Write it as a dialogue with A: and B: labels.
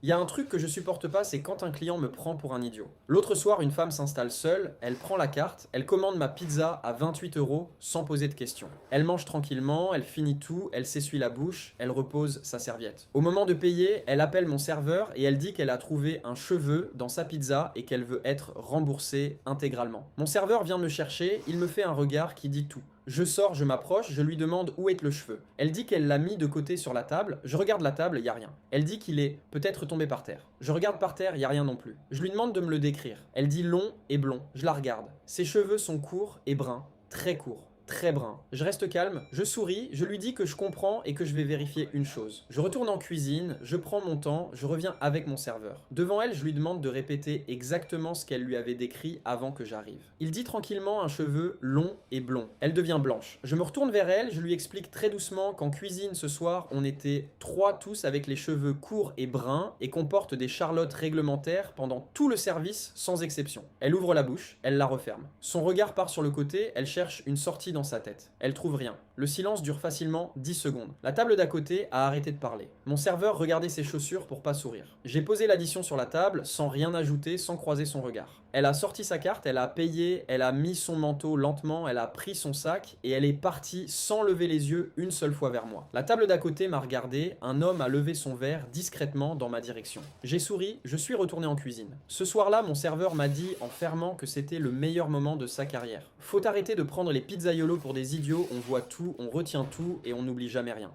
A: Il y a un truc que je supporte pas, c'est quand un client me prend pour un idiot. L'autre soir, une femme s'installe seule, elle prend la carte, elle commande ma pizza à 28 € sans poser de questions. Elle mange tranquillement, elle finit tout, elle s'essuie la bouche, elle repose sa serviette. Au moment de payer, elle appelle mon serveur et elle dit qu'elle a trouvé un cheveu dans sa pizza et qu'elle veut être remboursée intégralement. Mon serveur vient me chercher, il me fait un regard qui dit tout. Je sors, je m'approche, je lui demande où est le cheveu. Elle dit qu'elle l'a mis de côté sur la table. Je regarde la table, y a rien. Elle dit qu'il est peut-être tombé par terre. Je regarde par terre, y a rien non plus. Je lui demande de me le décrire. Elle dit long et blond. Je la regarde. Ses cheveux sont courts et bruns, très courts. Très brun. Je reste calme, je souris, je lui dis que je comprends et que je vais vérifier une chose. Je retourne en cuisine, je prends mon temps, je reviens avec mon serveur. Devant elle, je lui demande de répéter exactement ce qu'elle lui avait décrit avant que j'arrive. Il dit tranquillement un cheveu long et blond. Elle devient blanche. Je me retourne vers elle, je lui explique très doucement qu'en cuisine ce soir, on était trois tous avec les cheveux courts et bruns et qu'on porte des charlottes réglementaires pendant tout le service sans exception. Elle ouvre la bouche, elle la referme. Son regard part sur le côté, elle cherche une sortie dans sa tête. Elle trouve rien. Le silence dure facilement 10 secondes. La table d'à côté a arrêté de parler. Mon serveur regardait ses chaussures pour pas sourire. J'ai posé l'addition sur la table, sans rien ajouter, sans croiser son regard. Elle a sorti sa carte, elle a payé, elle a mis son manteau lentement, elle a pris son sac et elle est partie sans lever les yeux une seule fois vers moi. La table d'à côté m'a regardé, un homme a levé son verre discrètement dans ma direction. J'ai souri, je suis retourné en cuisine. Ce soir-là, mon serveur m'a dit en fermant que c'était le meilleur moment de sa carrière. Faut arrêter de prendre les pizzaiolos pour des idiots, on voit tout, on retient tout et on n'oublie jamais rien.